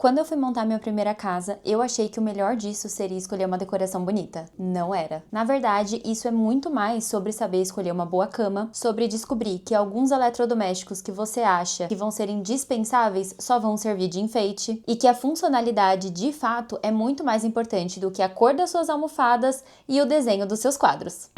Quando eu fui montar minha primeira casa, eu achei que o melhor disso seria escolher uma decoração bonita. Não era. Na verdade, isso é muito mais sobre saber escolher uma boa cama, sobre descobrir que alguns eletrodomésticos que você acha que vão ser indispensáveis só vão servir de enfeite, e que a funcionalidade, de fato, é muito mais importante do que a cor das suas almofadas e o desenho dos seus quadros.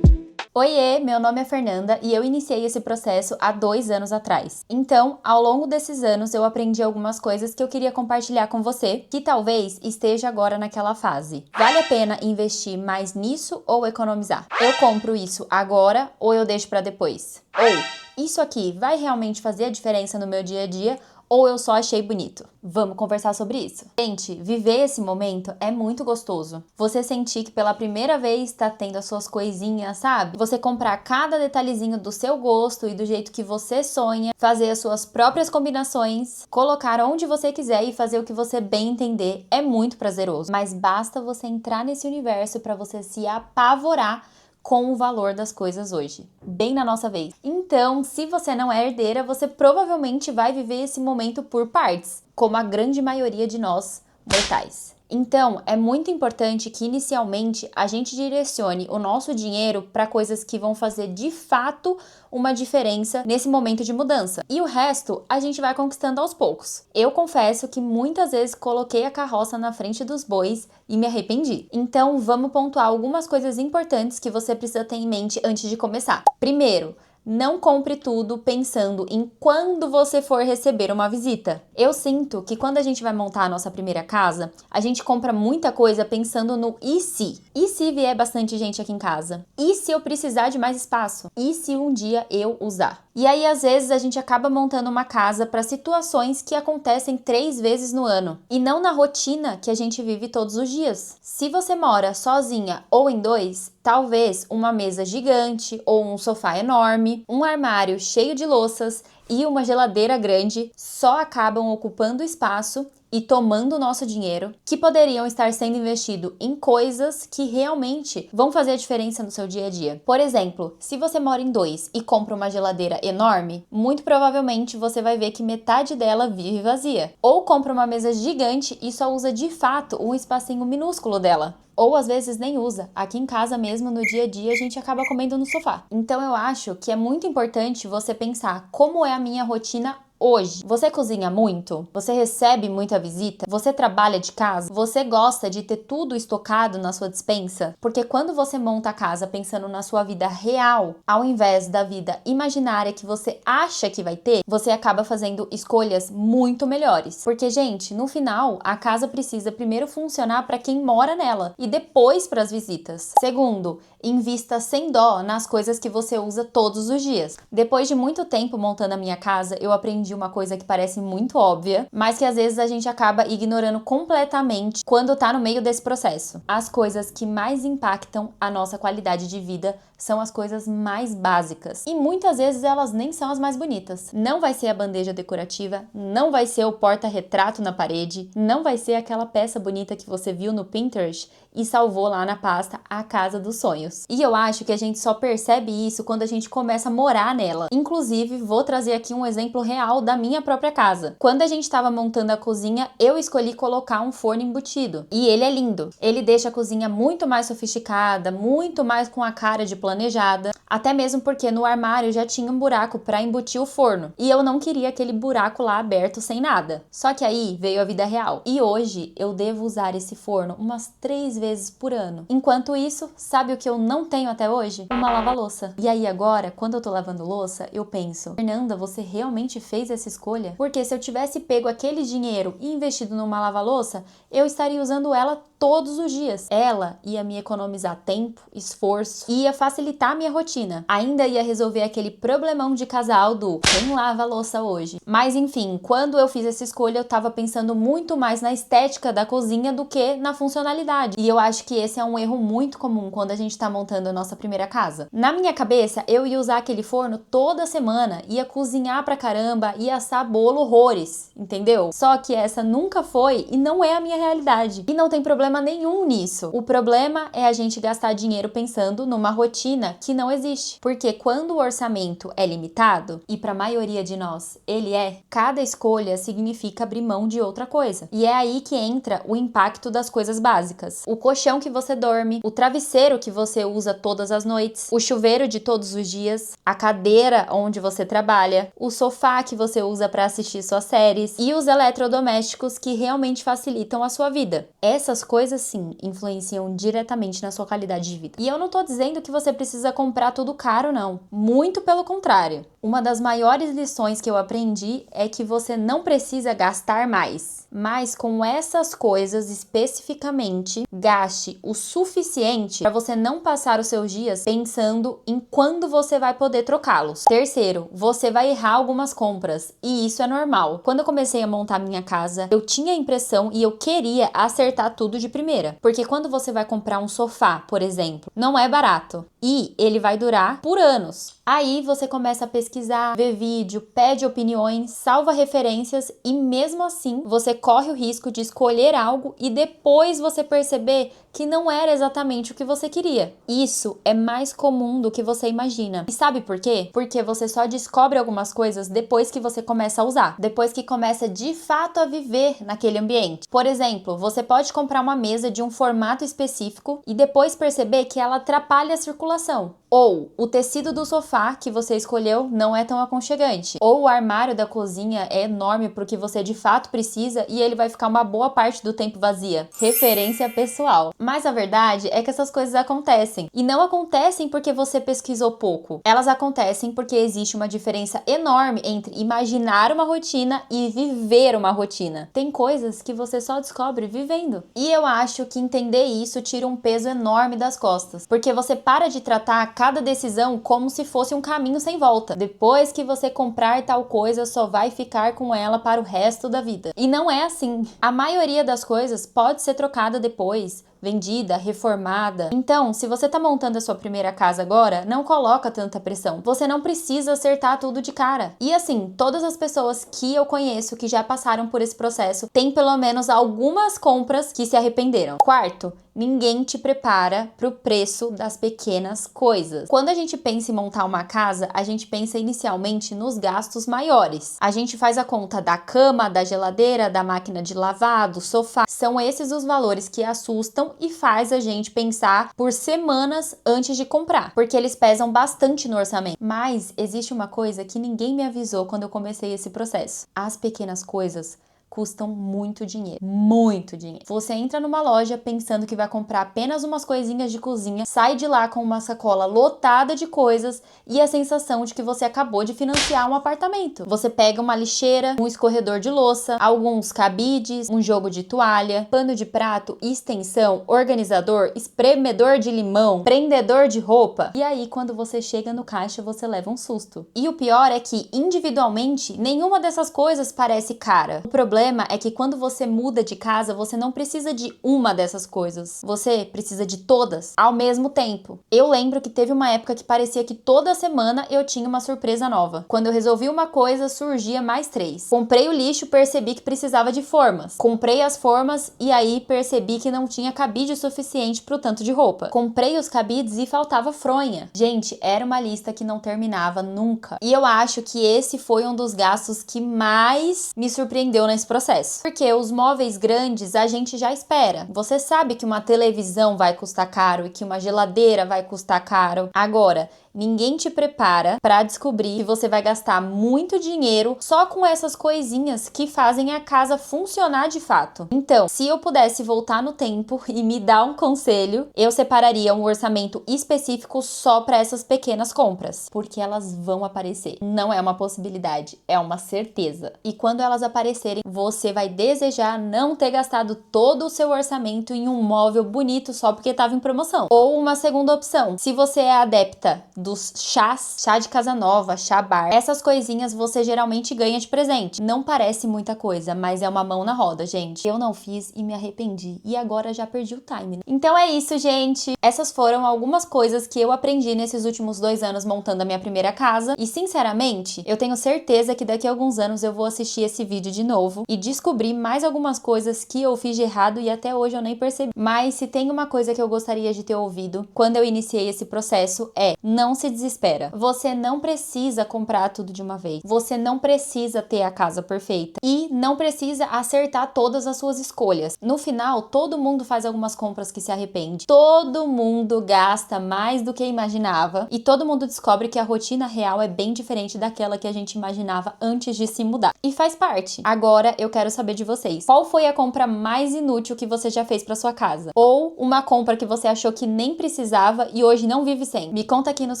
Oiê, meu nome é Fernanda e eu iniciei esse processo há 2 anos atrás. Então, ao longo desses anos, eu aprendi algumas coisas que eu queria compartilhar com você, que talvez esteja agora naquela fase. Vale a pena investir mais nisso ou economizar? Eu compro isso agora ou eu deixo para depois? Ou, isso aqui vai realmente fazer a diferença no meu dia a dia? Ou eu só achei bonito? Vamos conversar sobre isso. Gente, viver esse momento é muito gostoso. Você sentir que pela primeira vez tá tendo as suas coisinhas, sabe? Você comprar cada detalhezinho do seu gosto e do jeito que você sonha, fazer as suas próprias combinações, colocar onde você quiser e fazer o que você bem entender é muito prazeroso. Mas basta você entrar nesse universo para você se apavorar com o valor das coisas hoje, bem na nossa vez. Então, se você não é herdeira, você provavelmente vai viver esse momento por partes, como a grande maioria de nós mortais. Então, é muito importante que inicialmente a gente direcione o nosso dinheiro para coisas que vão fazer de fato uma diferença nesse momento de mudança. E o resto a gente vai conquistando aos poucos. Eu confesso que muitas vezes coloquei a carroça na frente dos bois e me arrependi. Então, vamos pontuar algumas coisas importantes que você precisa ter em mente antes de começar. Primeiro, não compre tudo pensando em quando você for receber uma visita. Eu sinto que quando a gente vai montar a nossa primeira casa, a gente compra muita coisa pensando no e se? E se vier bastante gente aqui em casa? E se eu precisar de mais espaço? E se um dia eu usar? E aí, às vezes, a gente acaba montando uma casa para situações que acontecem 3 vezes no ano e não na rotina que a gente vive todos os dias. Se você mora sozinha ou em 2, talvez uma mesa gigante ou um sofá enorme, um armário cheio de louças e uma geladeira grande só acabam ocupando espaço e tomando o nosso dinheiro, que poderiam estar sendo investidos em coisas que realmente vão fazer a diferença no seu dia a dia. Por exemplo, se você mora em 2 e compra uma geladeira enorme, muito provavelmente você vai ver que metade dela vive vazia. Ou compra uma mesa gigante e só usa de fato um espacinho minúsculo dela. Ou às vezes nem usa. Aqui em casa mesmo, no dia a dia, a gente acaba comendo no sofá. Então eu acho que é muito importante você pensar como é a minha rotina hoje. Você cozinha muito? Você recebe muita visita? Você trabalha de casa? Você gosta de ter tudo estocado na sua despensa? Porque quando você monta a casa pensando na sua vida real, ao invés da vida imaginária que você acha que vai ter, você acaba fazendo escolhas muito melhores. Porque, gente, no final, a casa precisa primeiro funcionar para quem mora nela e depois para as visitas. Segundo, invista sem dó nas coisas que você usa todos os dias. Depois de muito tempo montando a minha casa, eu aprendi uma coisa que parece muito óbvia, mas que às vezes a gente acaba ignorando completamente quando tá no meio desse processo. As coisas que mais impactam a nossa qualidade de vida são as coisas mais básicas. E muitas vezes elas nem são as mais bonitas. Não vai ser a bandeja decorativa, não vai ser o porta-retrato na parede, não vai ser aquela peça bonita que você viu no Pinterest e salvou lá na pasta a casa dos sonhos. E eu acho que a gente só percebe isso quando a gente começa a morar nela. Inclusive, vou trazer aqui um exemplo real da minha própria casa. Quando a gente estava montando a cozinha, eu escolhi colocar um forno embutido. E ele é lindo. Ele deixa a cozinha muito mais sofisticada, muito mais com a cara de planejada, até mesmo porque no armário já tinha um buraco para embutir o forno. E eu não queria aquele buraco lá aberto sem nada. Só que aí veio a vida real. E hoje eu devo usar esse forno umas 3 vezes por ano. Enquanto isso, sabe o que eu não tenho até hoje? Uma lava-louça. E aí agora, quando eu tô lavando louça, eu penso, Fernanda, você realmente fez essa escolha? Porque se eu tivesse pego aquele dinheiro e investido numa lava-louça, eu estaria usando ela todos os dias. Ela ia me economizar tempo, esforço, ia facilitar a minha rotina. Ainda ia resolver aquele problemão de casal do quem lava a louça hoje. Mas enfim, quando eu fiz essa escolha, eu tava pensando muito mais na estética da cozinha do que na funcionalidade. E eu acho que esse é um erro muito comum quando a gente tá montando a nossa primeira casa. Na minha cabeça, eu ia usar aquele forno toda semana, ia cozinhar pra caramba, ia assar bolo horrores, entendeu? Só que essa nunca foi e não é a minha realidade. E não tem problema problema nenhum nisso. O problema é a gente gastar dinheiro pensando numa rotina que não existe. Porque quando o orçamento é limitado, e para a maioria de nós ele é, cada escolha significa abrir mão de outra coisa. E é aí que entra o impacto das coisas básicas. O colchão que você dorme, o travesseiro que você usa todas as noites, o chuveiro de todos os dias, a cadeira onde você trabalha, o sofá que você usa para assistir suas séries e os eletrodomésticos que realmente facilitam a sua vida. Essas coisas sim influenciam diretamente na sua qualidade de vida. E eu não tô dizendo que você precisa comprar tudo caro, não. Muito pelo contrário. Uma das maiores lições que eu aprendi é que você não precisa gastar mais. Mas com essas coisas especificamente, gaste o suficiente para você não passar os seus dias pensando em quando você vai poder trocá-los. Terceiro, você vai errar algumas compras e isso é normal. Quando eu comecei a montar minha casa, eu tinha a impressão e eu queria acertar tudo de primeira. Porque quando você vai comprar um sofá, por exemplo, não é barato e ele vai durar por anos. Aí você começa a pesquisar, ver vídeo, pede opiniões, salva referências e mesmo assim você corre o risco de escolher algo e depois você perceber que não era exatamente o que você queria. Isso é mais comum do que você imagina. E sabe por quê? Porque você só descobre algumas coisas depois que você começa a usar, depois que começa de fato a viver naquele ambiente. Por exemplo, você pode comprar uma mesa de um formato específico e depois perceber que ela atrapalha a circulação. Ou o tecido do sofá que você escolheu não é tão aconchegante. Ou o armário da cozinha é enorme pro que você de fato precisa e ele vai ficar uma boa parte do tempo vazia. Referência pessoal. Mas a verdade é que essas coisas acontecem. E não acontecem porque você pesquisou pouco. Elas acontecem porque existe uma diferença enorme entre imaginar uma rotina e viver uma rotina. Tem coisas que você só descobre vivendo. E eu acho que entender isso tira um peso enorme das costas. Porque você para de tratar cada decisão como se fosse um caminho sem volta. Depois que você comprar tal coisa, só vai ficar com ela para o resto da vida. E não é assim. A maioria das coisas pode ser trocada depois, vendida, reformada. Então, se você tá montando a sua primeira casa agora, não coloca tanta pressão. Você não precisa acertar tudo de cara. E assim, todas as pessoas que eu conheço que já passaram por esse processo têm pelo menos algumas compras que se arrependeram. Quarto, ninguém te prepara pro preço das pequenas coisas. Quando a gente pensa em montar uma casa, a gente pensa inicialmente nos gastos maiores. A gente faz a conta da cama, da geladeira, da máquina de lavar, do sofá. São esses os valores que assustam e faz a gente pensar por semanas antes de comprar, porque eles pesam bastante no orçamento. Mas existe uma coisa que ninguém me avisou quando eu comecei esse processo. As pequenas coisas custam muito dinheiro, muito dinheiro. Você entra numa loja pensando que vai comprar apenas umas coisinhas de cozinha, sai de lá com uma sacola lotada de coisas e a sensação de que você acabou de financiar um apartamento. Você pega uma lixeira, um escorredor de louça, alguns cabides, um jogo de toalha, pano de prato, extensão, organizador, espremedor de limão, prendedor de roupa. E aí, quando você chega no caixa, você leva um susto. E o pior é que, individualmente, nenhuma dessas coisas parece cara. O problema é que quando você muda de casa, você não precisa de uma dessas coisas. Você precisa de todas ao mesmo tempo. Eu lembro que teve uma época que parecia que toda semana eu tinha uma surpresa nova. Quando eu resolvi uma coisa, surgia mais 3. Comprei o lixo, percebi que precisava de formas. Comprei as formas e aí percebi que não tinha cabide suficiente pro tanto de roupa. Comprei os cabides e faltava fronha. Gente, era uma lista que não terminava nunca. E eu acho que esse foi um dos gastos que mais me surpreendeu nesse processo. Porque os móveis grandes a gente já espera. Você sabe que uma televisão vai custar caro e que uma geladeira vai custar caro. Agora, ninguém te prepara para descobrir que você vai gastar muito dinheiro só com essas coisinhas que fazem a casa funcionar de fato. Então, se eu pudesse voltar no tempo e me dar um conselho, eu separaria um orçamento específico só para essas pequenas compras, porque elas vão aparecer. Não é uma possibilidade, é uma certeza. E quando elas aparecerem, você vai desejar não ter gastado todo o seu orçamento em um móvel bonito só porque estava em promoção. Ou uma segunda opção, se você é adepta dos chás, chá de casa nova, chá bar. Essas coisinhas você geralmente ganha de presente. Não parece muita coisa, mas é uma mão na roda, gente. Eu não fiz e me arrependi. E agora já perdi o time, né? Então é isso, gente. Essas foram algumas coisas que eu aprendi nesses últimos 2 anos montando a minha primeira casa. E, sinceramente, eu tenho certeza que daqui a alguns anos eu vou assistir esse vídeo de novo e descobrir mais algumas coisas que eu fiz de errado e até hoje eu nem percebi. Mas se tem uma coisa que eu gostaria de ter ouvido quando eu iniciei esse processo é: não se desespera. Você não precisa comprar tudo de uma vez. Você não precisa ter a casa perfeita e não precisa acertar todas as suas escolhas. No final, todo mundo faz algumas compras que se arrepende. Todo mundo gasta mais do que imaginava e todo mundo descobre que a rotina real é bem diferente daquela que a gente imaginava antes de se mudar. E faz parte. Agora eu quero saber de vocês. Qual foi a compra mais inútil que você já fez para sua casa? Ou uma compra que você achou que nem precisava e hoje não vive sem? Me conta aqui nos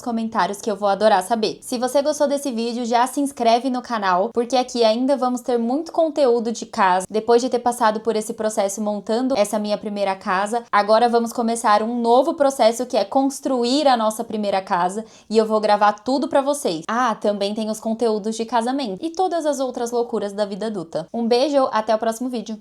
comentários que eu vou adorar saber. Se você gostou desse vídeo, já se inscreve no canal, porque aqui ainda vamos ter muito conteúdo de casa. Depois de ter passado por esse processo montando essa minha primeira casa, agora vamos começar um novo processo que é construir a nossa primeira casa e eu vou gravar tudo pra vocês. Ah, também tem os conteúdos de casamento e todas as outras loucuras da vida adulta. Um beijo, até o próximo vídeo.